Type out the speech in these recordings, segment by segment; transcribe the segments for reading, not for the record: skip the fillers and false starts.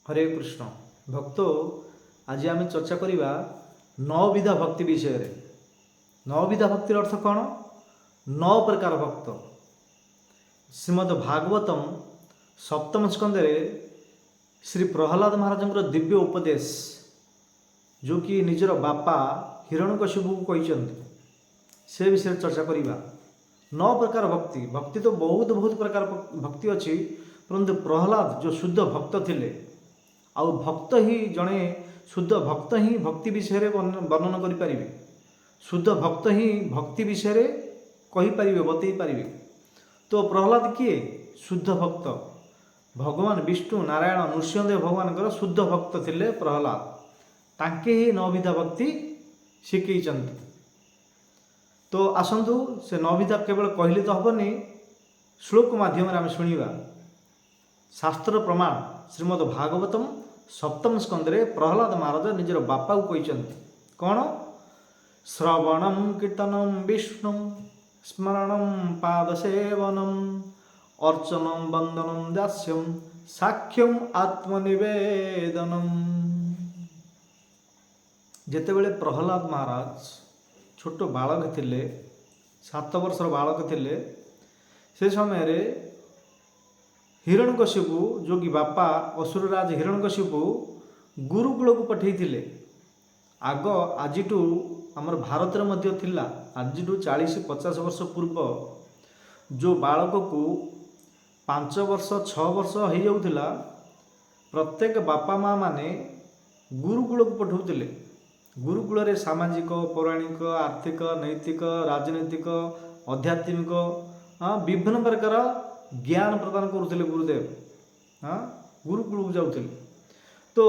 हरे कृष्ण भक्त आज आम चर्चा करवा नवविध भक्ति विषय रे। नवविध भक्तिर अर्थ कौन? नौ प्रकार भक्त। श्रीमद् भागवतम सप्तम स्कंदे श्री प्रहलाद महाराज दिव्य उपदेश जो कि निजर बापा हिरण्यकशिपु को कहते से विषय चर्चा करवा। नौ प्रकार भक्ति। भक्ति तो बहुत बहुत प्रकार भक्ति अच्छी, परंतु प्रहलाद जो शुद्ध भक्त थिले आउ भक्त ही जड़े शुद्ध भक्त ही भक्ति विषय वर्णन करें। शुद्ध भक्त ही भक्ति विषय कहीपर बतई पारे। तो प्रहलाद किए? शुद्ध भक्त। भगवान विष्णु नारायण नृसिंहदेव भगवान शुद्ध भक्त थिले प्रहलाद। तांके ही नवविध भक्ति शिखई। तो आसतु से नवविध केवल कहले तो हेनी, श्लोक माध्यम आम शुणा। शास्त्र प्रमाण श्रीमद् भागवतम सप्तम स्कंदे प्रहलाद महाराज निजर बापा को कहते कौन? श्रवणम कीर्तनम विष्णु स्मरणम पादसेवनम अर्चनम वंदनम दास्यम साक्ष्यम आत्मनिवेदनम। जेतेबेले प्रहलाद महाराज छोट बालक थिले, 7 वर्षर बालक थिले, से समय रे हिरण्यकशिपु जो कि बापा असुरराज हिरण्यकशिपु गुरुकुल को पठेइथिले। आग आजिटू आमर भारत मध्य थिला, आजिटू 40-50 वर्ष पूर्व जो बालक को 5 वर्ष 6 वर्ष हो जाउथिला, प्रत्येक बापा माँ माने गुरुकुल को पठाउथिले। गुरुकुल रे सामाजिक पौराणिक आर्थिक नैतिक राजनैतिक आध्यात्मिक विभिन्न प्रकार ज्ञान प्रदान करुले गुरुदेव। गुरुकुल को जाऊे। तो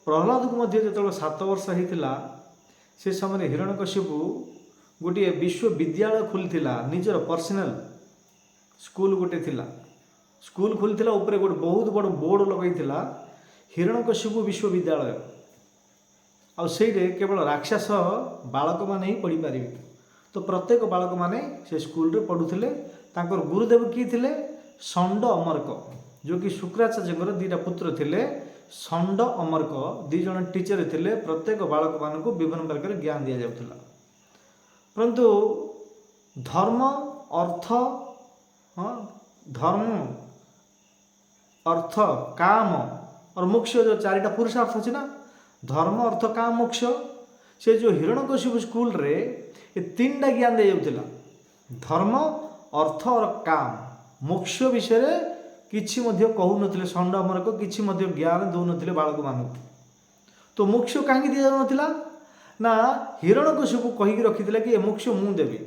प्रहलाद को मध्य जो 7 वर्ष होता से समय हिरण्यकशिपु गोटे विश्वविद्यालय खोली, निजर पर्सनल स्कूल गोटे थिला। स्कूल खोली ऊपर गोटे बहुत बड़ बोर्ड लगे हिरण्यकशिपु विश्वविद्यालय। आ से केवल राक्षस बालक माने ही पढ़ी पारे। तो प्रत्येक बालक माने से स्कूल रे पढ़ुथिले। तांकर गुरुदेव किए थिले? षंड अमरक, जो कि शुक्राचार्य 2टा पुत्र थिले। षंड अमरक 2 जन टीचर थिले। प्रत्येक बालक मान को विभिन्न प्रकार ज्ञान दि जाउथिला। परंतु धर्म अर्थ काम और मोक्ष जो 4टा पुरुषार्थ अच्छी ना, धर्म अर्थ काम मोक्ष, से जो हिरण्यकशिपु स्कूल रे ये 3टा ज्ञान दि जाउथिला। धर्म अर्थ और काम मोक्ष विषय किछि मध्य कहू नथिले। षंड अमरक किछि मध्य ज्ञान दउ नथिले बालक मानक। तो मोक्ष काहे दिया नथिला ना, हिरण्यकशिपु कहि रखिथिले कि ए मोक्ष मु देबी।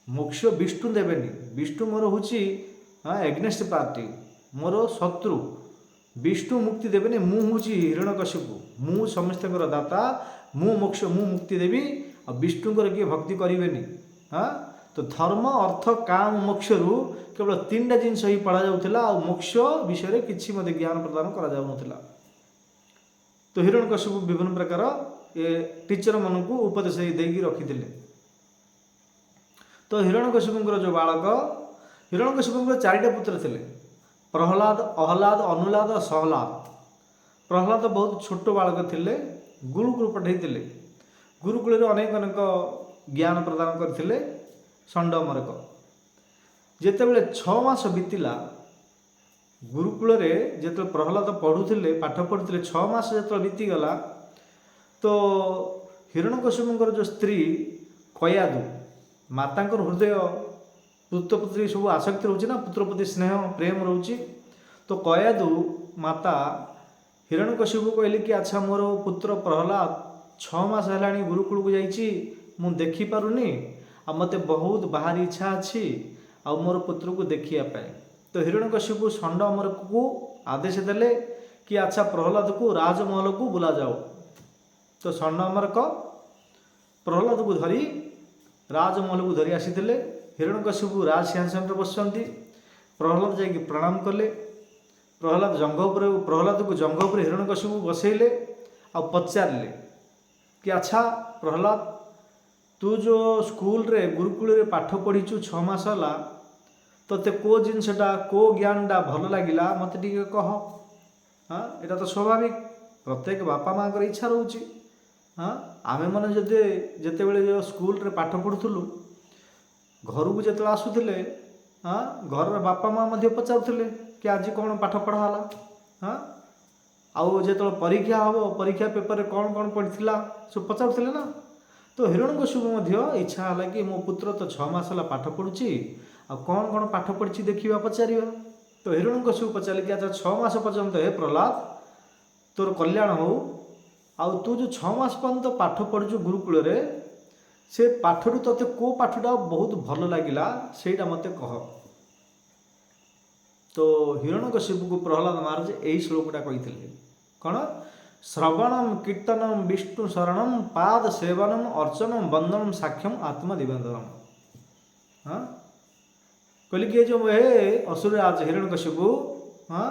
मोक्ष विष्णु देबेनी। विष्णु मोर होची एग्नेस्ट पार्टी, मोर शत्रु। विष्णु मुक्ति देबेनी, मु होची हिरण्यकशिपु। मु समस्तकर दाता, मु मोक्ष मु मुक्ति देबी। आ विष्णु को किए भक्ति करेनि। तो धर्म अर्थ काम मोक्ष रु केवल 3टा जिनस ही पढ़ा जाउथिला। आ मोक्ष विषय किछि मते ज्ञान प्रदान करा जाउ नथिला। तो हिरण्यकशिपु विभिन्न प्रकार ए टीचर मन को उपदेश देगी रखिथिले। तो हिरण्यकशिपुंकर जो बालक, हिरण्यकशिपुंकर 4टा पुत्र थिले, प्रहलाद अहलाद अनुलाद सहलाद। प्रहलाद बहुत छोट बालक थिले, गुरुकुल पठाइथिले। गुरुकुल रे अनेक अनेक ज्ञान प्रदान करथिले षंड अमरक। जेतेबेले 6 मास बीतिला गुरुकुल रे, जेते प्रहलाद पढ़ुथिले पाठ पढ़ुथिले, 6 मास जेते बीतीगला, तो हिरण्यकशिपुंकर जो स्त्री कयादु, मातांकर हृदय पुत्रपुत्री सब आसक्ति रोचे ना, पुत्रप्रति स्नेह प्रेम रोचे। तो कयादु माता हिरण्यकशिपु कहले कि अच्छा मोर पुत्र प्रहलाद 6 मास है गुरुकुल को जाइछि, मु देखि पारुनी, आ मते बहुत बाहर इच्छा अच्छी आ मोर पुत्र को देखिया पाए। तो हिरण्यकशिपु षंड अमरक को आदेश देले कि अच्छा प्रहलाद को राजमहल को बुला जाओ। तो षंड अमरक प्रहलाद को धरी राजमहल को धरी आसीथिले। हिरण्यकशिपु राज सिंहासन रे बसंती। प्रहलाद जाइए प्रणाम कले। प्रहलाद को जंघ उपर हिरण्यकशिपु बसैले आ पचारे कि अच्छा प्रहलाद, तू जो स्कूल रे गुरुकुल रे पाठ पढ़ीचु 6 मास है, तो को जिनसटा को ज्ञानटा भल लगिला मत टिके कह। हाँ एटा तो स्वाभाविक प्रत्येक बापा माँ इच्छा रोचे। हाँ आमे मैंने जदे जिते बड़े जो स्कूल रे पाठ पढ़ुलु घर को जो आसुले हाँ घर बापा माँ पचारुले कि आज कौन पाठ पढ़ाला। हाँ आउ जो परीक्षा हम परीक्षा पेपर रे कौन कौन पढ़ा सब पचारुले ना। तो हिरण्यकशिपु इच्छा है कि मो पुत्र तो 6 मास है पाठ पढ़ुची आ कौन कौन पाठ पढ़ी देखा पचार। तो हिरण्यकशिपु पचारे कि अच्छा 6 मास पर्यंत हे प्रहलाद तोर कल्याण हो आउ तू जो 6 मास पर्यंत पाठ पढ़ुचु गुरुकुल रे से पाठरू तोते को पाठटा बहुत भल लगिला सेटा मते कह। तो हिरण्यकशिपु को प्रहलाद महाराज यही श्लोकटा कही कौन श्रवणम कीर्तनम विष्णु शरणम पाद सेवनम अर्चनम वंदनम साक्ष्यम आत्मनिवेदनम। हाँ कहली कि जो हे असुर आज हिरण्यकशिपु हाँ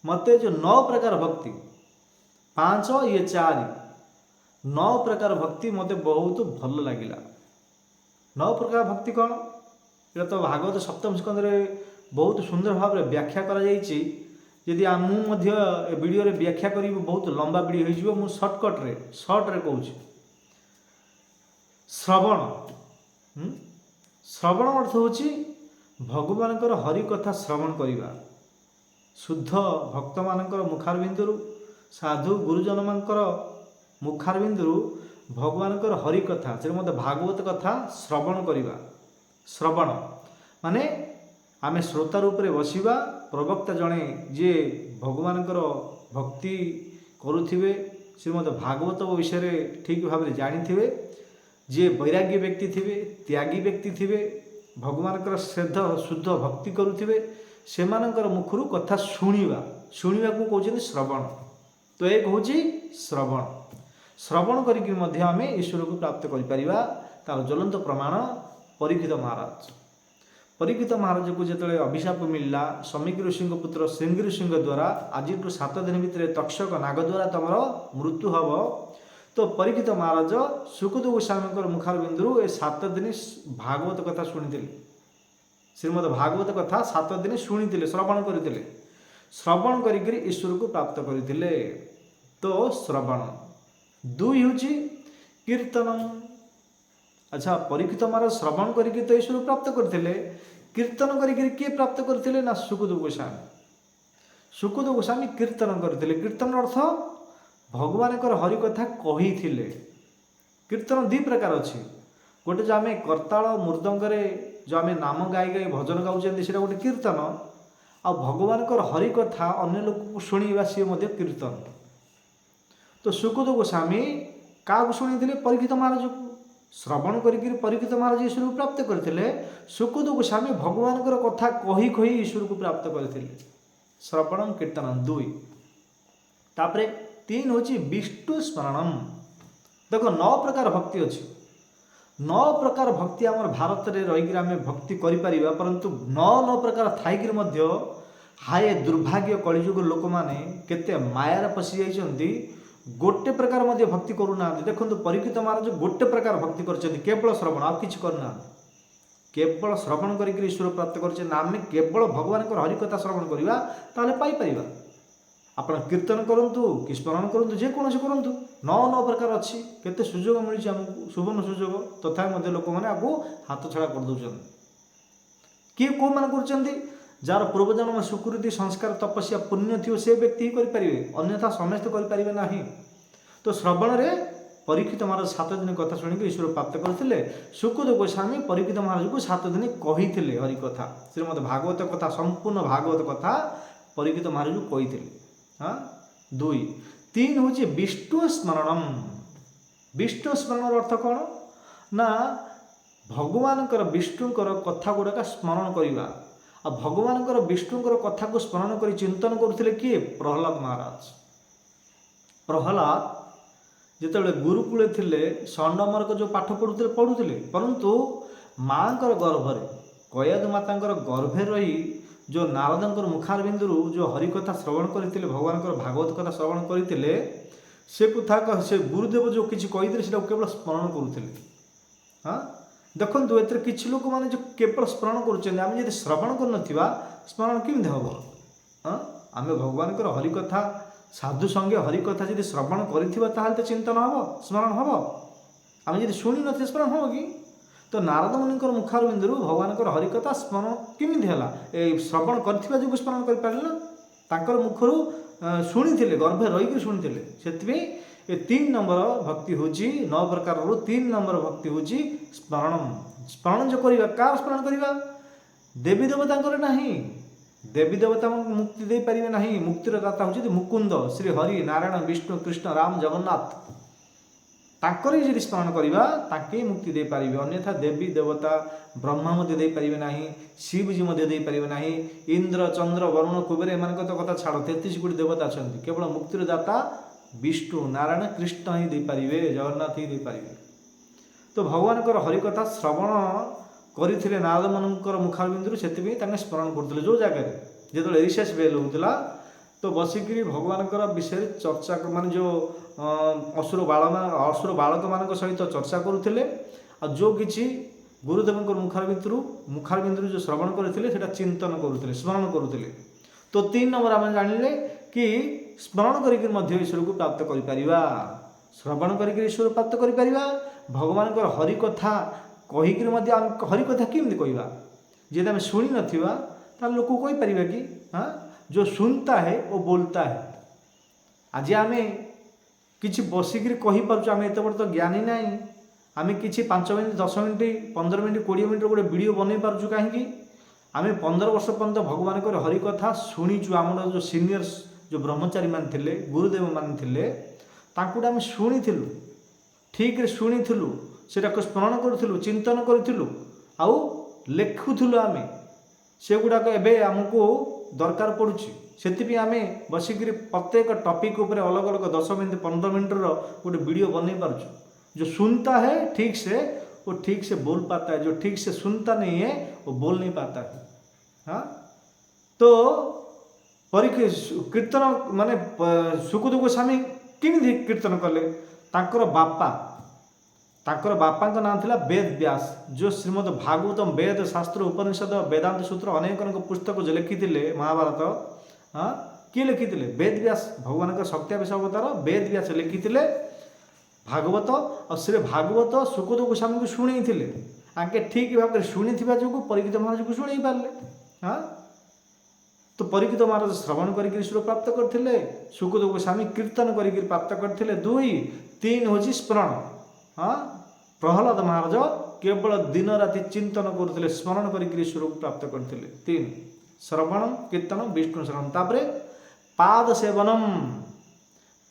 मते जो 9 प्रकार भक्ति 5 ये 4 9 प्रकार भक्ति मते बहुत भल लगिला। 9 प्रकार भक्ति कौन ये तो भागवत सप्तम स्कंद रे बहुत सुंदर भाव में व्याख्या करा जाइछि। यदि मुझे वीडियो रे व्याख्या करी बहुत लंबा वीडियो हो सर्टकट रे कहूँ। श्रवण श्रवण अर्थ हूँ भगवान हरि कथा श्रवण करवा शुद्ध भक्त मानकर मुखारबिंदु साधु गुरुजन मानकर मुखारबिंदु भगवान हरि कथा से मत भागवत कथा श्रवण करवा। श्रवण माने आमे श्रोता रूप में बसवा प्रवक्ता जड़े जी भगवान भक्ति करुवे श्रीमद भागवत विषय ठीक भाव में जानी थे जी वैराग्य व्यक्ति थे त्यागी व्यक्ति थे भगवान श्रद्धा शुद्ध भक्ति करुवे से मुखर कथा शुणा शुणा को कहते श्रवण। तो एक हूँ श्रवण श्रवण करके ईश्वर को प्राप्त कर तार ज्वलंत प्रमाण परीक्षित महाराज। परीक्षित महाराज को जो अभिशाप मिलला समीक ऋषि पुत्र श्रृंग ऋषि द्वारा आज 7 दिन भितर तक्षक नाग द्वारा तुम मृत्यु हम। तो परीक्षित महाराज सुखदेव गोस्वामी मुखारबिंदु ए 7 दिन भागवत कथा शुणी श्रीमद भागवत कथा 7 दिन शुणी श्रवण करते श्रवण कर ईश्वर को प्राप्त करते। तो श्रवण 2 हूँ कीर्तन। अच्छा परीक्षित महाराज श्रवण करके तो ईश्वर प्राप्त करते कीर्तन करके किए प्राप्त करते ना सुखदेव गोस्वामी। सुखदेव गोस्वामी कीर्तन करते कीर्तन अर्थ भगवान हरि कथा कही। कीर्तन 2 प्रकार अच्छी गोटे जो आम करताल मृदंगरे जो आम नाम गाई गाई भजन गाँव से गोटे कीर्तन आ भगवान हरि कथा अन्य लोक को शुणा सी कीर्तन। तो सुखदेव गोस्वामी क्या शुणी परीक्षित महाराज को श्रवण करके परीक्षित महाराज ईश्वर को प्राप्त करते सुखदेव गोस्वामी भगवान कथा कही कही ईश्वर को प्राप्त करते। श्रवणम कीर्तनम 2 तापरे 3 हूँ विष्णु स्मरणम। देख 9 प्रकार भक्ति अच्छी 9 प्रकार भक्ति आम भारत में रहीकि आम भक्ति करिपरिबा परंतु 9 प्रकार थाइकिर मध्य हाय दुर्भाग्य कलिजुग लोक मैंने केते मायार पशि जाइछन्ति गोटे प्रकार मध्य भक्ति करूना। देखो परीक्षित महाराज गोटे प्रकार भक्ति कर केवल श्रवण आ किसी करना केवल श्रवण करके ईश्वर प्राप्त करमे केवल भगवान हरि कथा श्रवण करवा ताले पाई परिबा। आपण कीर्तन करंतु कि स्मरण करंतु जेकोसी करंतु 9 प्रकार अच्छी केते सुजोग मिली आमको सुवर्ण सुजोग तथा लोक मैंने आपको हाथ छड़ा कर दौरान किए कौ मान कर जार पूर्वजन्म सुकृति संस्कार तपस्या पुण्य थी से व्यक्ति ही करें अन्यथा समस्त करें ना। तो श्रवण रे परीक्षित महाराज 7 दिन कथा शुणिक ईश्वर प्राप्त करते। सुखदेव गोस्वामी परीक्षित महाराज को 7 दिन कही हरि कथा श्रीमद भागवत कथा संपूर्ण भागवत कथा परीक्षित महाराज को कही। हाँ 2 3 हूँ विष्णु स्मरणम। विष्णु स्मरण अर्थ कौन ना भगवान विष्णुकर कथा गुड़ाक स्मरण करवा आ भगवान विष्णुकर कथा को स्मरण कर चिंतन करुले किए प्रहलाद महाराज। प्रहलाद जिते गुरुकूल थे षंडमर्क जो पाठ पढ़ुले परंतु माँ गर्भरे कयादु माता गर्भे रही जो नारद मुखारबिंदु जो हरिकथा श्रवण करते भगवान भागवत कथा श्रवण करते से कथा से गुरुदेव जो किसी कही से केवल स्मरण करुले। हाँ देखो ए किसी लोक मैंने जो केवल स्मरण करें श्रवण कर स्मरण केमी हम। हाँ आम भगवान हरिकथा साधु संगे हरिकथा जब श्रवण कर चिंतन हम स्मरण हम आम जब शुणी न स्मरण हम कि तो नारद मुनि मुखारबिंदु भगवान हरिकथा स्मरण केमी है श्रवण कर स्मरण कर मुखर शुणी गर्भे रहीकि शुणी से ये 3 नंबर भक्ति हूँ 9 प्रकार 3 नंबर भक्ति हूँ स्मरण स्मरण जो करवा कार स्मरण करवा देवी देवता नहीं देवी देवता मुक्ति दे पारे ना मुक्तिर दाता हूँ मुकुंद श्री हरि नारायण विष्णु कृष्ण राम जगन्नाथ तांकर ही स्मरण करवा ताके मुक्ति दे पारे अन्यथा देवी देवता ब्रह्मा मध्य दे पारे ना शिवजी मध्य दे पारे ना इंद्र चंद्र वरुण कुबेर एम तो कथा छाड़ 33 कोटी देवता अच्छा केवल मुक्तिर दाता विष्णु नारायण कृष्ण ही दे पारे जगन्नाथ ही दे पारे तो भगवान हरिकथा श्रवण करते नारद मनकर मुखारबिंदु से स्मरण करते जो जगह जो रिसर्च बेल होता तो बसिक भगवान विषय चर्चा मान जो असुर बालक मान सहित चर्चा करुले जो किसी गुरुदेव मुखारबिंदु जो श्रवण करते चिंतन करुले स्मरण करुले तो 3 नंबर आम जानिले कि स्मरण करके ईश्वर को प्राप्त कर श्रवण करके ईश्वर प्राप्त कर भगवान हरिकथा कहीकि हरिकथा केमती कहवा जी आम शुणी ना लोक कहीपर कि हाँ जो सुनता है वो बोलता है आज आम कि बसिक आम एत बड़ तो ज्ञानी ना आम कि 5 मिनट 10 मिनट 15 मिनट 20 मिनट गोटे वीडियो बन पार्छु कहीं आम 15 वर्ष पर्यंत भगवान हरिकथा शुणीचु आम जो सीनियर्स जो ब्रह्मचारी मान थे गुरुदेव मान थे आम शुणी ठीक शुणीलु से स्मरण करूँ चिंतन करूँ आउ लेखुलु आम से गुड़ाक एवं आमको दरकार पड़ुछि से आम बसिक प्रत्येक टॉपिक उपर अलग अलग 10 मिनट 15 मिनट गोटे वीडियो बन पार्छु जो सुनता है ठीक से वो ठीक से बोल पाता है जो ठीक से सुनता नहीं है वो बोल नहीं पाता है हाँ तो कीर्तन माने सुखदेव गोस्वामी केमी कीर्तन कले तांकर बापा का नाम था वेद व्यास जो श्रीमद भागवतम वेद शास्त्र उपनिषद वेदांत सूत्र अनेक पुस्तक जो लिखी महाभारत हाँ किए लिखी वेद व्यास भगवान का सत्यावेश अवतार वेद व्यास लिखी भागवत और श्री भागवत सुखदेव गोस्वामी को शुणी थे आगे ठीक भाव में शुणी जो परीक्षित महाराज को शुणी पारे हाँ तो परीक्षित महाराज श्रवण करके ईश्वर प्राप्त करते सुखदेव गोस्वामी कीर्तन करके प्राप्त करते 2 3 हूँ स्मरण हाँ प्रहलाद महाराज केवल दिन राति चिंतन करते स्मरण करके ईश्वर को प्राप्त करते 3 श्रवण कीर्तन विष्णु शरण तापर पाद सेवनम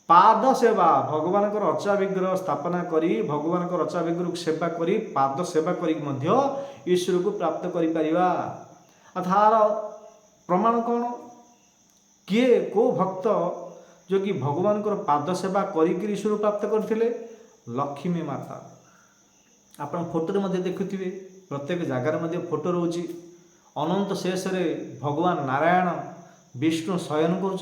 पाद सेवा भगवान रचा विग्रह स्थापना करी भगवान रचा विग्रह सेवा करी पाद सेवा करी ईश्वर को प्राप्त कर तार प्रमाण कौन किए को भक्त जो कि भगवान पाद सेवा करी ईश्वर प्राप्त करते लक्ष्मी माता आपण फोटो देखुवे प्रत्येक जगार फोटो रोचे अनंत शेष भगवान नारायण विष्णु शयन कर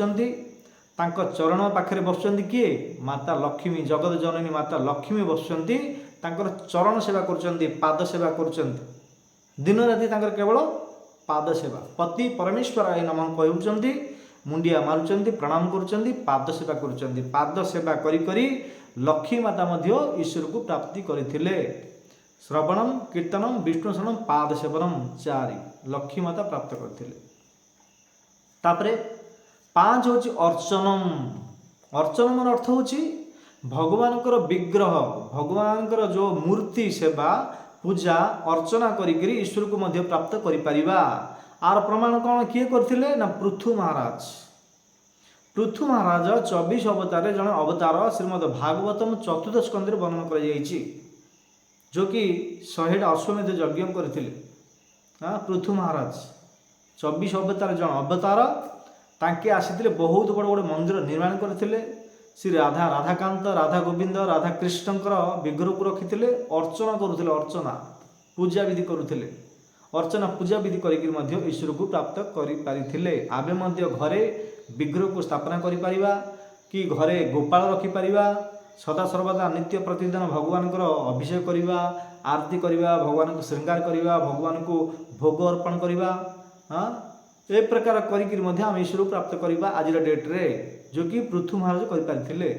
चरण पाखे बसुँच किए माता लक्ष्मी जगत जननी माता लक्ष्मी बसुँच चरण सेवा कर सेवा कर दिन राति केवल पाद सेवा पति परमेश्वर नम कहते मुंडिया मारुंच प्रणाम कर सेवा कर सेवा करी लक्ष्मी माता ईश्वर को प्राप्ति करथिले श्रवणम कीर्तनम विष्णु शरणम पाद सेवनम 4 लक्ष्मी माता प्राप्त करथिले तापरे 5 होची अर्चनम अर्चनम अर्थ होची भगवान विग्रह भगवान जो मूर्ति सेवा पूजा अर्चना करी ईश्वर को मध्य प्राप्त करि परिबा आर प्रमाण कौन किए करथिले ना पृथु महाराज 24 अवतार जन अवतार श्रीमद भागवतम चतुर्थ स्कंदे वर्णन कर जो कि 100 अश्वमेध यज्ञ करते पृथु महाराज 24 अवतार जन अवतार तांके आसीथिले बहुत बड़ बड़ मंदिर निर्माण करथिले श्री राधा राधाकांत राधा गोविंद राधा कृष्णकर विग्रह को रखिथिले अर्चना करुथिले अर्चना पूजा विधि करुथिले अर्चना पूजा विधि करिक ईश्वर को प्राप्त करि पारिथिले आबे मध्य घरे विग्रह को स्थापना करि परिबा कि घरे गोपाल रखि परिबा सदा सर्वदा नित्य प्रतिदिन भगवान अभिषेक करिबा आरती करिबा भगवान को श्रृंगार करिबा भगवान को भोग अर्पण करिबा हाँ ए प्रकार करिकिर मध्य आम ईश्वर प्राप्त करवा आज डेट्रे जो कि पृथु महाराज करें।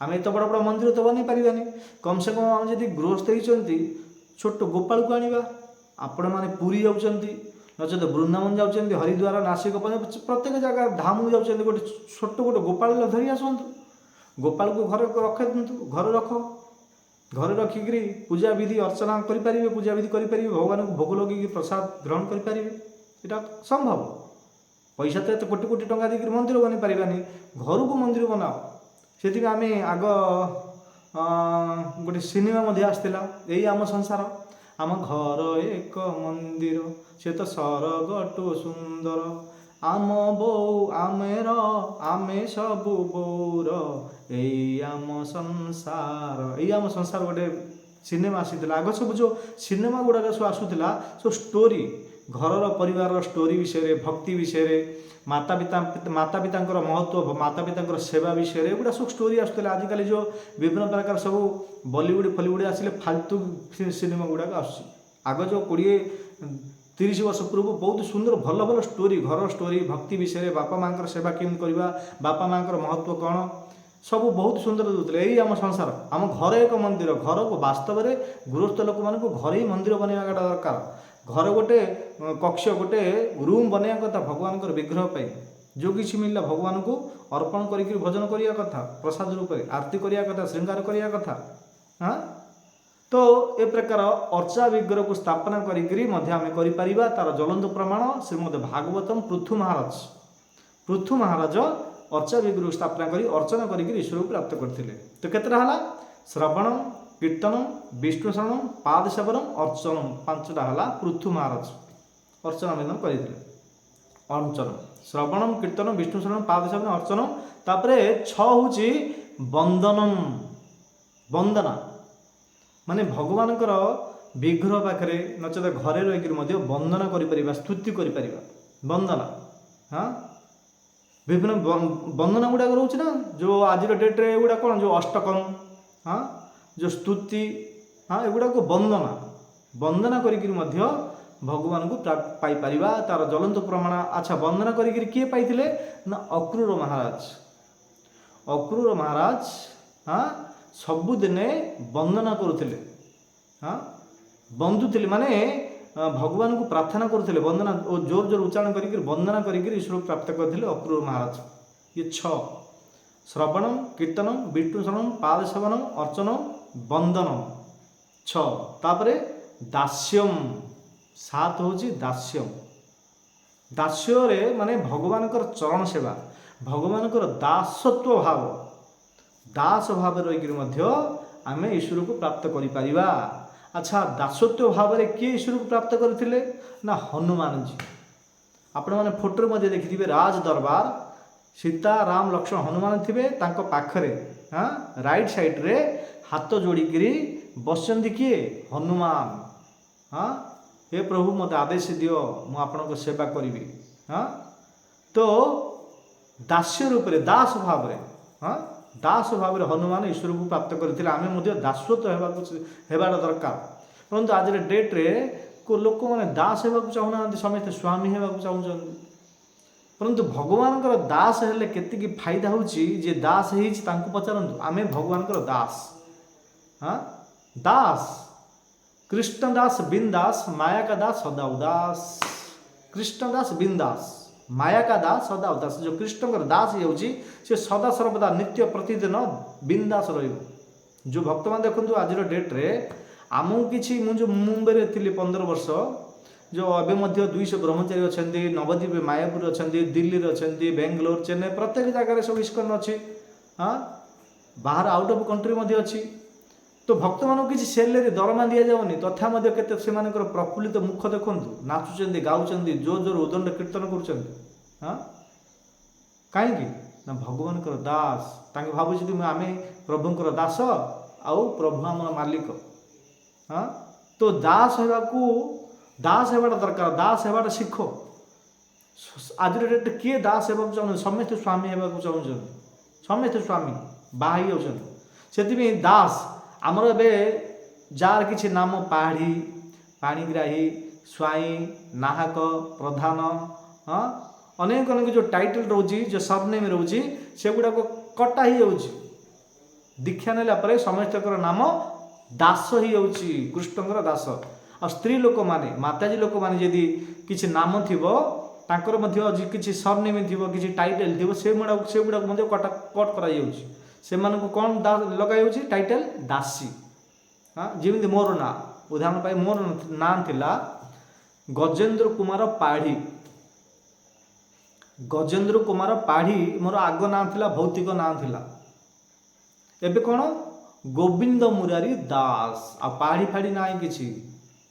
आम एत बड़ बड़ मंदिर तो बन पारानी कम से कम आम जब गृहस्थ होती छोट गोपाल को आने आपण मैंने पुरी जाऊँगी नचेत वृंदावन जाऊँच हरिद्वार नासिक प्रत्येक जगह धाम जाऊँच गोटे छोट गोटे गोपाल धरी आसतु गोपाल को घर रख दिंतु घर रख घर रखिक पूजा विधि अर्चना करें पूजा विधि करें भगवान को भोग लगे प्रसाद ग्रहण करें यहाँ संभव पैसा तो कोटी कोटी टंका देकर मंदिर बन पारानी घर को मंदिर बनाओ से आम आग गोटे सिनेमा आसला यही आम संसार आम घर एक मंदिर से तो सरगटू सुंदर आम बो आमेर आमे सबु बोर यही आम संसार यही आम संसार गोटे सिनेमा आसीला आग सब जो सिनेमा गुड़ाक सब आसूला सब स्टोरी घर परिवार स्टोरी विषय भक्ति विषय माता पिता महत्व माता पिता सेवा विषय एगुड़ा सब स्टोरी आसूला आजिकल जो विभिन्न प्रकार सब बॉलीवुड फॉलीवुड आसिले फालतू सिनेमा गुड़ाक आस आग जो 20-30 वर्ष पूर्व बहुत सुंदर भल भल स्टोरी घर स्टोरी भक्ति विषय बापा माँ सेवा केम करवा बापा माँ महत्व कौन सब बहुत सुंदर दूसरे यही आम संसार आम घर एक मंदिर घर को वास्तव में गृहस्थ लोक मान घर ही मंदिर बनवाटा दरकार घर गोटे कक्ष गोटे रूम बनवा कथा भगवान विग्रह पाई जो किसी मिलला भगवान को अर्पण करके भजन करिया कथा प्रसाद रूप में आरती करिया कथा श्रृंगार करिया कथा हाँ तो ए प्रकार अर्चा विग्रह को स्थापना करी आम कर तार ज्वलंत प्रमाण श्रीमद भागवतम पृथु महाराज अर्चा विग्रह स्थापना करी अर्चना करी ईश्वर को प्राप्त करते तो केतटा है श्रवणम कीर्तनम विष्णु शरणम पाद सेवनम अर्चनम 5टा है पृथु महाराज अर्चना निधन करते अर्चन श्रवणम कीर्तनम विष्णु शरणम पाद सेवनम अर्चनम तापर 6 हूँ वंदनम वंदना माने भगवान विग्रह पाखे नचेत घरे रही वंदना कर स्तुति कर वंदना हाँ विभिन्न वंदना गुड़ाक रोचे ना जो आज डेट्रे एगुड़ा कौन जो अष्टकम हाँ जो स्तुति हाँ एगुड़ा को वंदना वंदना करी भगवान को पाई तार ज्वलंत प्रमाण अच्छा वंदना करी किए पाई ना अक्रूर महाराज हाँ सबुदिने वंदना करुले हाँ बंधुले माने भगवान को प्रार्थना करुले वंदना और जोर जोर उच्चारण कर वंदना करके ईश्वर प्राप्त करते अक्रूर महाराज ये 6 श्रवणम कीर्तनम विष्णु शरणम पाद सेवनम अर्चनम वंदनम 6 तापरे दास्यम 7 हूँ दास्यम दास्य माने भगवान चरण सेवा भगवान दासत्व भाव दास भाव रही आम ईश्वर को प्राप्त करिपरिबा। अच्छा दासत्व भाव में किए ईश्वर को प्राप्त करते ना हनुमान जी आपण मैंने फोटो मध्य देखिथे राज दरबार सीता राम लक्ष्मण हनुमान थे पाखरे हाँ राइट साइड रे हाथ जोड़िकी बसंती किए हनुमान हाँ हे प्रभु मत आदेश दियो मु आपन सेवा करी हाँ तो दास्य रूप में दास भाव में हाँ दास भाव में हनुमान ईश्वर को प्राप्त करते आम दासत्व होगा दरकार परंतु आज डेट्रे को लोक मैंने दास होगा चाहूना समस्त स्वामी होगा चाहूँ परंतु भगवान दास हेले केतिकी फायदा होची जे दास होती पचारतु आम भगवान दास हाँ दास कृष्ण दास बिंदास माया का दास सदा उदास कृष्ण दास बिंदास माया का दास सदा उदास जो कृष्ण दास होची से सदा सर्वदा नित्य प्रतिदिन बिंदास रही जो भक्त मान देखो आज डेट्रे आमको किसी मुझे मुंबई थी 15 वर्ष जो अभी 200 ब्रह्मचारी अच्छा नवद्वीप मायापुर अच्छा दिल्ली अच्छा बेंगलोर चेन्नई प्रत्येक जगह सब इस्कन अच्छी हाँ बाहर आउट ऑफ कंट्री अच्छी तो भक्त मान किसी सैलरी दरमा दि जाऊनी तथा केते से प्रफुल्लित मुख देखु नाचुंट गाँव जोर जोर उदंड कीर्तन कर कहीं ना भगवान दास भावुँ आम प्रभुंर दास आउ प्रभु आम मालिक हाँ तो दास होगा दरकार दास होगा शिख आज डेट किए दास होगा चाहूँ समस्त स्वामी होगा चाहूँ समस्त स्वामी बाहर होती दास आमर ए जार किसी नाम पहाड़ी पाणीग्राही स्वाई नाहक प्रधान हाँ अनेक अनेक जो टाइटल रोची जो सरनेम रोची से गुड़ाक कटा ही जाऊँगी दीक्षा नेला परे समस्त नाम दास ही जाऊँगी कृष्णकर दास आ स्त्री लोक माने माताजी लोक माने यदि किसी नाम थिबो तांकर मध्य किसी सरनेम थिबो किसी टाइटल थिबो से गुड़ाक मध्य कट करा जाऊँगी से मानक कौन लगा जाऊँगी टाइटल दासी। हाँ जमी मोर ना उदाहरण पाई मोर ना थिला गजेंद्र कुमार पाढ़ी गजेंद्र कुमार पाढ़ी मोर आग ना थिला भौतिक ना थिला एबे कौन गोविंद मुरारी दास आ पाढ़ी फाड़ी ना किसी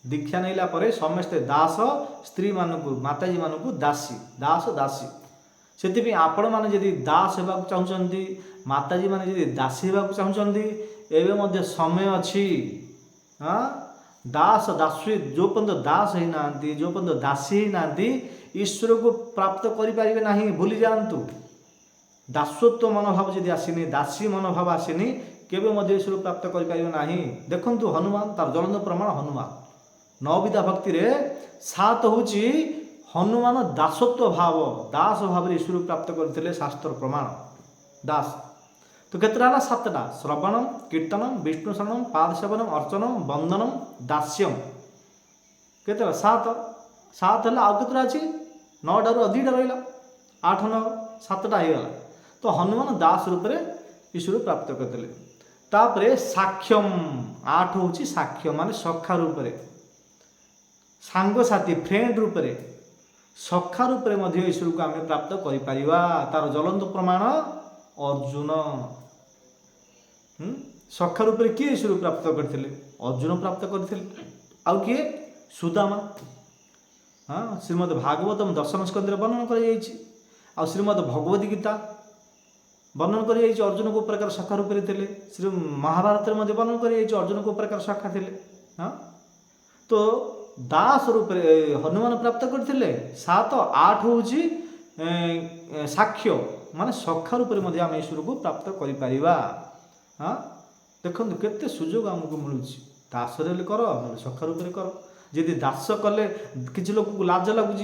दीक्षा नैला परे समस्ते दास स्त्री मानकु माताजी मानकु दासी दास दासी से आपण मैंने जदि दास होगा चाहते माताजी मैंने जदि दासी होगा चाहते एवं मध्य समय अच्छी। हाँ दास दासी जो पर्यंत दास ही ना जो पर्यंत दासी ही ना ईश्वर को प्राप्त करें ना भूली जातु दासत्व मनोभाव जदि आसनी दासी मनोभाव आसनी केवे मध्य ईश्वर प्राप्त करें ना। देखु हनुमान तार ज्वलंत प्रमाण हनुमान नवविधा भक्ति रे सात हूँ हनुमान दासत्व भाव दास भाव ईश्वर प्राप्त करते शास्त्र प्रमाण दास तो केतटा सातटा श्रवणम कीर्तनम विष्णु शरणम पाद सेवनम अर्चनम वंदनम दास्यम केतटा सात सात है आउ केतटा अच्छी 9 रु 2टा रहा 8 9 7टा हो गला तो हनुमान दास रूप में ईश्वर प्राप्त करते तापरे साक्ष्यम 8 हूँ साक्ष्य मान सखा रूप में सांगसाथी फ्रेंड रूप में सखा रूप में ईश्वर को आम प्राप्त कर तार ज्वलंत प्रमाण अर्जुन सखा रूप में किए ईश्वर प्राप्त करते अर्जुन प्राप्त करते आउ किए सुदामा। हाँ श्रीमद भागवतम दशम स्कंद वर्णन कर श्रीमद भगवद गीता वर्णन कर अर्जुन को प्रकार सखा रूप में थे श्री महाभारत में वर्णन कर अर्जुन को प्रकार सखा थे। हाँ तो दास रूप हनुमान प्राप्त करते 7 8 हूँ साक्ष्य माने सखा रूप में आम ईश्वर को प्राप्त कर। हाँ देखो केते सुजोग आमको मिलूँ दास कर सखा रूप कर जदि दास कले किसी लोक लाज लगुच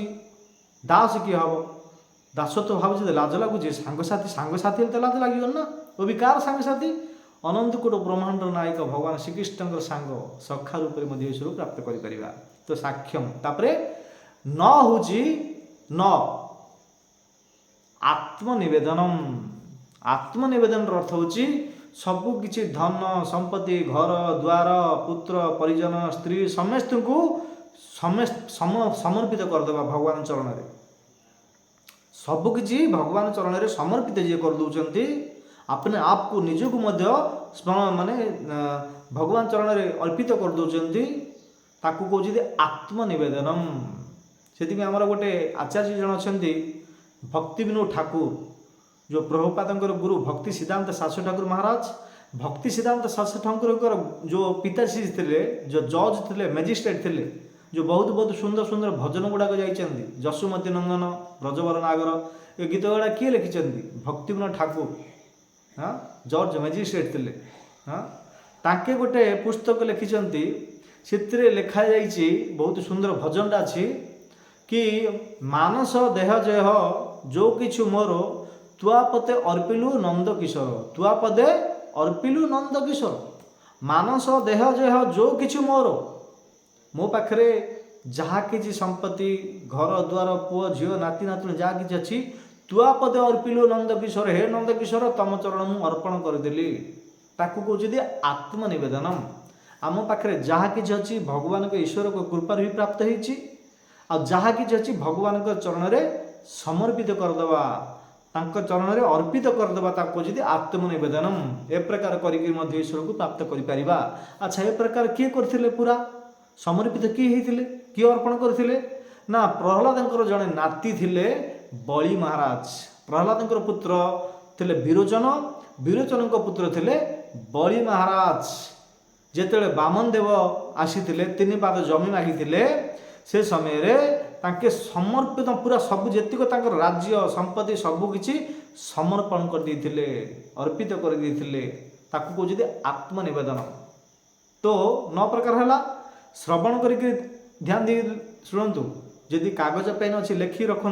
दास किए हम दास तो भाव लाज लगुच सांगसाथी तो लाज लगे ना वो भी कार सांगसाथी अनंत कोट ब्रह्मांड नायक भगवान श्रीकृष्ण सांग सखा रूप में ईश्वर प्राप्त कर तो साक्ष्यम तापरे 9 हूँ 9 आत्मनिवेदनम आत्मनिवेदन अर्थ हूँ सबु किछि धन संपत्ति घर द्वार पुत्र परिजन स्त्री समस्त को समर्पित करदेवा भगवान चरण में सबकि भगवान चरण में समर्पित जी कर दौरान अपने आप को निजक माने भगवान चरण में अर्पित कर दौरान ताकू कहते आत्मनिवेदनम से आमर गोटे आचार्य जन अच्छा भक्ति विनोद ठाकुर जो प्रभुपाद गुरु भक्ति सिद्धांत शास्त्री ठाकुर महाराज भक्ति सिद्धांत शास्त्री ठाकुर जो पिताश्री थे जो जज थे मैजिस्ट्रेट थे जो बहुत बहुत सुंदर सुंदर भजन गुड़ाक जाइए जसुमती नंदन ब्रजवर नागर ये गीत गुड़ा किए लिखिं भक्ति विनोद ठाकुर। हाँ जज मैजिस्ट्रेट थे। हाँ ताके गोटे पुस्तक लिखिं से लिखा जाइए बहुत सुंदर भजनटा अच्छी कि मानस देह जेह जो किछु मोर तुआपते अर्पिलु नंद किशोर तुआपदे अर्पिलु नंद किशोर मानस देह जेह जो किछु मोर मो पाखरे जहाँ किसी संपत्ति घर द्वार पुओ झील नाती नातुणी जहाँ किसी अच्छी तुआपदे अर्पिलु नंद किशोर हे नंद किशोर तम चरण मु अर्पण करदेली ताकू कहते आत्मनिवेदनम आम पाखे जहाँ किसी अच्छी भगवान को ईश्वर को कृपा भी प्राप्त होती जहाँ किसी अच्छी भगवान को चरण में समर्पित करदे चरण में अर्पित करदे कहते आत्मनिवेदनम ए प्रकार कर ईश्वर को प्राप्त कर। अच्छा ए प्रकार किए करथिले पूरा समर्पित किए होते किए अर्पण करथिले ना प्रहलाद जड़े नाती थिले बलि महाराज प्रहलाद पुत्र थिले विरोचन विरोचन पुत्र थिले बलि महाराज जेतेबेले बामन देव आसीथिले 3 पाद जमी मागिथिले से समय रे तांके समर्पित पूरा सब जेतिक तांकर राज्य संपत्ति सबकिछि समर्पण कर देथिले अर्पित कर देथिले ताकू कहते आत्मनिवेदन। तो 9 प्रकार है श्रवण करके ध्यान दे शुणु जदि कागज पेन अच्छी लेखि रखु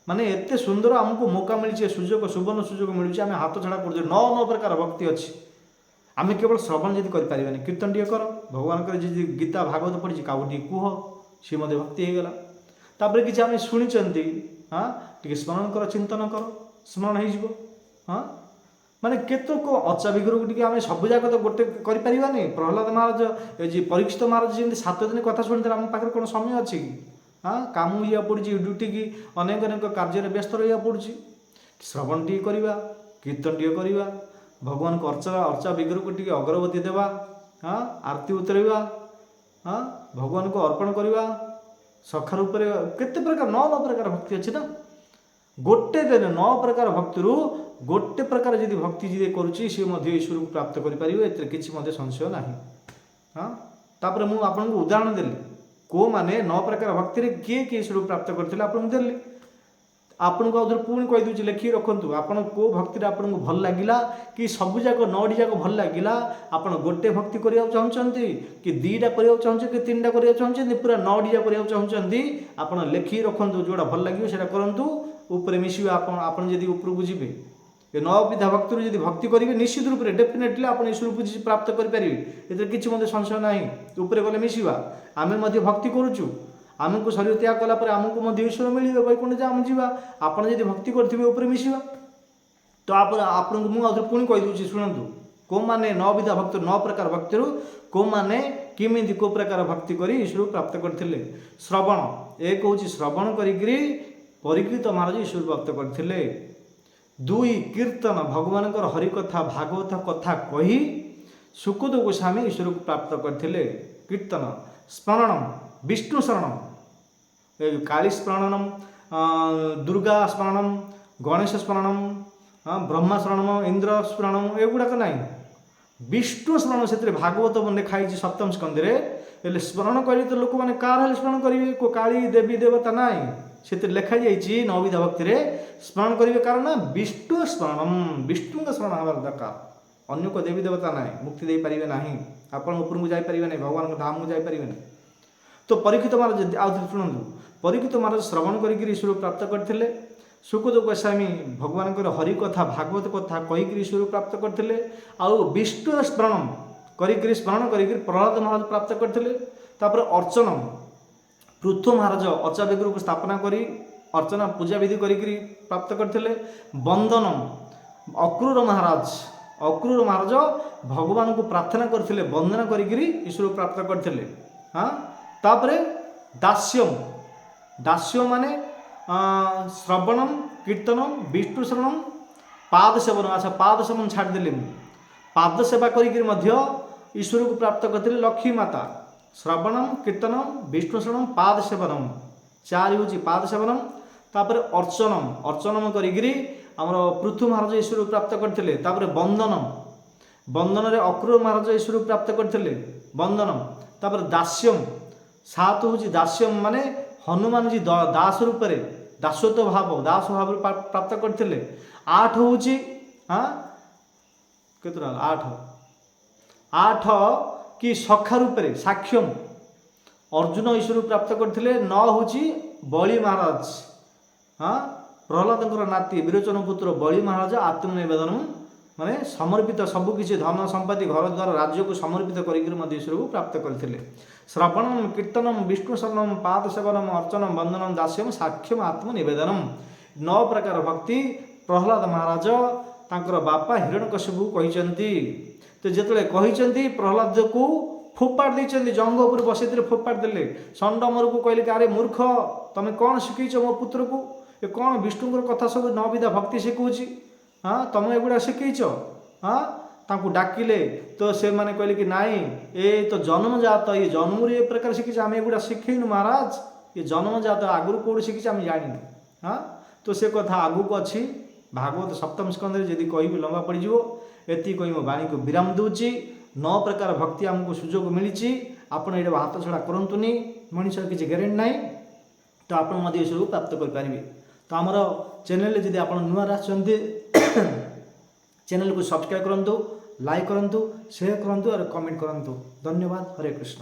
ମାନେ ଏତେ ସୁନ୍ଦର ଆମକୁ ମୌକା ମିଳିଛି, ସୁଯୋଗ ସୁବର୍ଣ୍ଣ ସୁଯୋଗ ମିଳୁଛି, ଆମେ ହାତ ଛଡ଼ା କରୁଛୁ। 9 ପ୍ରକାର ଭକ୍ତି ଅଛି। ଆମେ କେବଳ ଶ୍ରବଣ ଯଦି କରିପାରିବାନି, କୀର୍ତ୍ତନ ଟିକେ କର, ଭଗବାନଙ୍କର ଯଦି ଗୀତା ଭାଗବତ ପଢ଼ିଛି କାହାକୁ ଟିକେ କୁହ, ସିଏ ମଧ୍ୟ ଭକ୍ତି ହେଇଗଲା। ତାପରେ କିଛି ଆମେ ଶୁଣିଛନ୍ତି, ଟିକେ ସ୍ମରଣ କର, ଚିନ୍ତନ କର, ସ୍ମରଣ ହେଇଯିବ। ମାନେ କେତେକ ଅଚା ବିଗ୍ରହକୁ ଟିକେ ଆମେ ସବୁଯାକ ତ ଗୋଟେ କରିପାରିବାନି। ପ୍ରହ୍ଲାଦ ମହାରାଜ, ଏ ଯେ ପରୀକ୍ଷିତ ମହାରାଜ ଯେମିତି 7 ଦିନ କଥା ଶୁଣିଥିଲେ, ଆମ ପାଖରେ କ'ଣ ସମୟ ଅଛି କି? କାମକୁ ଯିବାକୁ ପଡ଼ୁଛି, ଡ୍ୟୁଟିକି ଅନେକ ଅନେକ କାର୍ଯ୍ୟରେ ବ୍ୟସ୍ତ ରହିବାକୁ ପଡ଼ୁଛି। ଶ୍ରବଣ ଟିକେ କରିବା, କୀର୍ତ୍ତନ ଟିକେ କରିବା, ଭଗବାନଙ୍କୁ ଅର୍ଚା ବିଗ୍ରହକୁ ଟିକେ ଅଗରବତୀ ଦେବା, ଆରତି ଉତରେଇବା, ଭଗବାନଙ୍କୁ ଅର୍ପଣ କରିବା, ସଖା ରୂପରେ କେତେ ପ୍ରକାର 9 ପ୍ରକାର ଭକ୍ତି ଅଛି ନା। ଗୋଟେ ଦିନ 9 ପ୍ରକାର ଭକ୍ତିରୁ ଗୋଟେ ପ୍ରକାର ଯଦି ଭକ୍ତି ଯିଏ କରୁଛି, ସିଏ ମଧ୍ୟ ଈଶ୍ୱରକୁ ପ୍ରାପ୍ତ କରିପାରିବ, ଏଥିରେ କିଛି ମଧ୍ୟ ସଂଶୟ ନାହିଁ। ତାପରେ ମୁଁ ଆପଣଙ୍କୁ ଉଦାହରଣ ଦେଲି, କେଉଁମାନେ 9 ପ୍ରକାର ଭକ୍ତିରେ କିଏ କିଏ ଈଶ୍ୱରକୁ ପ୍ରାପ୍ତ କରିଥିଲେ ଆପଣଙ୍କୁ ଦେଲି। ଆପଣଙ୍କୁ ଆଉ ଥରେ ପୁଣି କହିଦେଉଛି, ଲେଖିକି ରଖନ୍ତୁ। ଆପଣ କେଉଁ ଭକ୍ତିରେ ଆପଣଙ୍କୁ ଭଲ ଲାଗିଲା, କି ସବୁଯାକ 9ଟି ଯାକ ଭଲ ଲାଗିଲା, ଆପଣ ଗୋଟେ ଭକ୍ତି କରିବାକୁ ଚାହୁଁଛନ୍ତି, କି 2ଟା କରିବାକୁ ଚାହୁଁଛନ୍ତି, କି 3ଟା କରିବାକୁ ଚାହୁଁଛନ୍ତି, ପୁରା 9ଟି ଯାକ କରିବାକୁ ଚାହୁଁଛନ୍ତି, ଆପଣ ଲେଖିକି ରଖନ୍ତୁ। ଯେଉଁଟା ଭଲ ଲାଗିବ ସେଇଟା କରନ୍ତୁ, ଉପରେ ମିଶିବେ। ଆପଣ ଯଦି ଉପରକୁ ଯିବେ, ଏ 9 ବିଧା ଭକ୍ତିରୁ ଯଦି ଭକ୍ତି କରିବେ, ନିଶ୍ଚିତ ରୂପରେ ଡେଫିନେଟଲି ଆପଣ ଈଶ୍ୱରକୁ ପ୍ରାପ୍ତ କରିପାରିବେ, ଏଥିରେ କିଛି ମଧ୍ୟ ସଂଶୟ ନାହିଁ। ଉପରେ ଗଲେ ମିଶିବା, ଆମେ ମଧ୍ୟ ଭକ୍ତି କରୁଛୁ, ଆମକୁ ଶରୀର ତ୍ୟାଗ କଲା ପରେ ଆମକୁ ମଧ୍ୟ ଈଶ୍ୱର ମିଳିବେ, ବୈକୁଣ୍ଠ ଆମେ ଯିବା। ଆପଣ ଯଦି ଭକ୍ତି କରିଥିବେ, ଉପରେ ମିଶିବା। ତ ଆପଣଙ୍କୁ ମୁଁ ଆଉଥରେ ପୁଣି କହିଦେଉଛି, ଶୁଣନ୍ତୁ। କେଉଁମାନେ 9 ବିଧା ଭକ୍ତି, 9 ପ୍ରକାର ଭକ୍ତିରୁ କେଉଁମାନେ କେମିତି କେଉଁ ପ୍ରକାର ଭକ୍ତି କରି ଈଶ୍ୱରକୁ ପ୍ରାପ୍ତ କରିଥିଲେ। ଶ୍ରବଣ, ଏକ ହେଉଛି ଶ୍ରବଣ କରିକିରି ପରୀକ୍ଷିତ ମହାରାଜ ଈଶ୍ୱର ପ୍ରାପ୍ତ କରିଥିଲେ। 2 କୀର୍ତ୍ତନ, ଭଗବାନଙ୍କର ହରିକଥା ଭାଗବତ କଥା କହି ସୁକୁତ ଗୋସ୍ୱାମୀ ଈଶ୍ୱରକୁ ପ୍ରାପ୍ତ କରିଥିଲେ। କୀର୍ତ୍ତନ। ସ୍ମରଣମ୍, ବିଷ୍ଣୁ ଶରଣମ୍, କାଳୀ ସ୍ମରଣମ୍, ଦୁର୍ଗା ସ୍ମରଣମ୍, ଗଣେଶ ସ୍ମରଣମ୍, ବ୍ରହ୍ମା ସ୍ମରଣମ୍, ଇନ୍ଦ୍ର ସ୍ମରଣମ୍, ଏଗୁଡ଼ାକ ନାହିଁ। ବିଷ୍ଣୁ ସ୍ମରଣ, ସେଥିରେ ଭାଗବତ ଲେଖା ହେଇଛି 7ମ ସ୍କନ୍ଧରେ। ହେଲେ ସ୍ମରଣ କରିଲେ ତ ଲୋକମାନେ କାହାର ହେଲେ ସ୍ମରଣ କରିବେ, କେଉଁ କାଳୀ ଦେବୀ ଦେବତା ନାହିଁ, ସେଥିରେ ଲେଖାଯାଇଛି 9 ବିଧା ଭକ୍ତିରେ ସ୍ମରଣ କରିବେ କାରଣ ବିଷ୍ଣୁ ସ୍ମରଣମ୍, ବିଷ୍ଣୁଙ୍କ ସ୍ମରଣ ହେବାର ଦରକାର। ଅନ୍ୟ କେଉଁ ଦେବୀ ଦେବତା ନାହିଁ, ମୁକ୍ତି ଦେଇପାରିବେ ନାହିଁ, ଆପଣ ଉପରକୁ ଯାଇପାରିବେ ନାହିଁ, ଭଗବାନଙ୍କ ଧାମକୁ ଯାଇପାରିବେ ନାହିଁ। ତ ପରୀକ୍ଷିତ ମହାରାଜ, ଆଉ ଥରେ ଶୁଣନ୍ତୁ, ପରୀକ୍ଷିତ ମହାରାଜ ଶ୍ରବଣ କରିକିରି ଈଶ୍ୱରକୁ ପ୍ରାପ୍ତ କରିଥିଲେ। ସୁକୁତ ଗୋସ୍ୱାମୀ ଭଗବାନଙ୍କର ହରିକଥା ଭାଗବତ କଥା କହିକିରି ଈଶ୍ୱରକୁ ପ୍ରାପ୍ତ କରିଥିଲେ। ଆଉ ବିଷ୍ଣୁ ସ୍ମରଣ କରିକିରି ପ୍ରହ୍ଲାଦ ମହାରାଜ ପ୍ରାପ୍ତ କରିଥିଲେ। ତାପରେ ଅର୍ଚ୍ଚନମ୍, ପୃଥୁ ମହାରାଜ ଅର୍ଚା ବିଗ୍ରହକୁ ସ୍ଥାପନା କରି ଅର୍ଚ୍ଚନା ପୂଜାବିଧି କରିକିରି ପ୍ରାପ୍ତ କରିଥିଲେ। ବନ୍ଦନମ୍, ଅକ୍ରୂର ମହାରାଜ ଭଗବାନଙ୍କୁ ପ୍ରାର୍ଥନା କରିଥିଲେ, ବନ୍ଦନା କରିକିରି ଈଶ୍ୱରକୁ ପ୍ରାପ୍ତ କରିଥିଲେ। ତାପରେ ଦାସ୍ୟମ୍ ମାନେ ଶ୍ରବଣମ୍, କୀର୍ତ୍ତନମ୍, ବିଷ୍ଣୁ ଶରଣମ୍, ପାଦ ସେବନ। ଆଚ୍ଛା, ପାଦ ସେବନ ଛାଡ଼ିଦେଲି ମୁଁ, ପାଦ ସେବା କରିକିରି ମଧ୍ୟ ଈଶ୍ୱରକୁ ପ୍ରାପ୍ତ କରିଥିଲେ ଲକ୍ଷ୍ମୀ ମାତା। ଶ୍ରବଣମ୍, କୀର୍ତ୍ତନମ୍, ବିଷ୍ଣୁ ଶରଣମ୍, ପାଦ ସେବନମ୍, 4 ହେଉଛି ପାଦ ସେବନମ୍। ତାପରେ ଅର୍ଚ୍ଚନମ୍ କରିକିରି ଆମର ପୃଥୁ ମହାରାଜ ଈଶ୍ୱରକୁ ପ୍ରାପ୍ତ କରିଥିଲେ। ତାପରେ ବନ୍ଦନରେ ଅକ୍ରୂର ମହାରାଜ ଈଶ୍ୱରକୁ ପ୍ରାପ୍ତ କରିଥିଲେ, ବନ୍ଦନମ୍। ତାପରେ ଦାସ୍ୟମ୍, 7 ହେଉଛି ଦାସ୍ୟମ୍ ମାନେ ହନୁମାନଜୀ ଦାସ ରୂପରେ ଦାସତ୍ୱ ଭାବରେ ପ୍ରାପ୍ତ କରିଥିଲେ। 8 ହେଉଛି କେତେଟା, 8 କି ସଖା ରୂପରେ ସାକ୍ଷ୍ୟମ୍, ଅର୍ଜୁନ ଈଶ୍ୱରକୁ ପ୍ରାପ୍ତ କରିଥିଲେ। 9 ହେଉଛି ବଳି ମହାରାଜ, ପ୍ରହ୍ଲାଦଙ୍କର ନାତି ବିରୋଚନ ପୁତ୍ର ବଳି ମହାରାଜ ଆତ୍ମନିବେଦନମ୍ ମାନେ ସମର୍ପିତ, ସବୁକିଛି ଧନ ସମ୍ପତ୍ତି ଘର ଦ୍ୱାର ରାଜ୍ୟକୁ ସମର୍ପିତ କରିକି ମଧ୍ୟ ଈଶ୍ୱରକୁ ପ୍ରାପ୍ତ କରିଥିଲେ। ଶ୍ରବଣମ୍, କୀର୍ତ୍ତନମ୍, ବିଷ୍ଣୁ ଶରଣମ୍, ପାଦ ସେବନମ୍, ଅର୍ଚ୍ଚନମ୍, ବନ୍ଦନମ୍, ଦାସ୍ୟମ୍, ସାକ୍ଷ୍ୟମ୍, ଆତ୍ମନିବେଦନମ୍। 9 ପ୍ରକାର ଭକ୍ତି ପ୍ରହ୍ଲାଦ ମହାରାଜ ତାଙ୍କର ବାପା ହିରଣ୍ୟକଶ୍ୟପକୁ କହିଛନ୍ତି। ତ ଯେତେବେଳେ କହିଛନ୍ତି, ପ୍ରହ୍ଲାଦକୁ ଫୋପାଡ଼ି ଦେଇଛନ୍ତି, ଜଙ୍ଘ ଉପରେ ବସେଇଥିଲେ, ଫୋପାଡ଼ି ଦେଲେ। ଷଣ୍ଢମରୁକୁ କହିଲେ କି, ଆରେ ମୂର୍ଖ, ତମେ କ'ଣ ଶିଖେଇଛ ମୋ ପୁତ୍ରକୁ? ଏ କ'ଣ ବିଷ୍ଣୁଙ୍କର କଥା ସବୁ 9 ବିଧା ଭକ୍ତି ଶିଖଉଛି, ତମେ ଏଗୁଡ଼ା ଶିଖେଇଛ? ତାଙ୍କୁ ଡାକିଲେ ତ ସେମାନେ କହିଲେ କି, ନାଇଁ, ଏ ତ ଜନ୍ମଜାତ, ଏ ଜନ୍ମରୁ ଏ ପ୍ରକାର ଶିଖିଛି, ଆମେ ଏଗୁଡ଼ା ଶିଖେଇନୁ ମହାରାଜ, ଏ ଜନ୍ମଜାତ, ଆଗରୁ କେଉଁଠି ଶିଖିଛି ଆମେ ଜାଣିନୁ। ତ ସେ କଥା ଆଗକୁ ଅଛି ଭାଗବତ 7ମ ସ୍କନ୍ଧରେ, ଯଦି କହିବି ଲମ୍ବା ପଡ଼ିଯିବ। ଏତିକି କହି ମୋ ବାଣୀକୁ ବିରାମ ଦେଉଛି। 9 ପ୍ରକାର ଭକ୍ତି ଆମକୁ ସୁଯୋଗ ମିଳିଛି, ଆପଣ ଏଇଟା ହାତ ଛଡ଼ା କରନ୍ତୁନି, ମଣିଷର କିଛି ଗ୍ୟାରେଣ୍ଟି ନାହିଁ, ତ ଆପଣ ମଧ୍ୟ ଏସବୁ ପ୍ରାପ୍ତ କରିପାରିବେ। ତ ଆମର ଚ୍ୟାନେଲରେ ଯଦି ଆପଣ ନୂଆ ଆସିଛନ୍ତି, ଚ୍ୟାନେଲକୁ ସବସ୍କ୍ରାଇବ୍ କରନ୍ତୁ, ଲାଇକ୍ କରନ୍ତୁ, ସେୟାର କରନ୍ତୁ, ଆଉ କମେଣ୍ଟ କରନ୍ତୁ। ଧନ୍ୟବାଦ। ହରେ କୃଷ୍ଣ।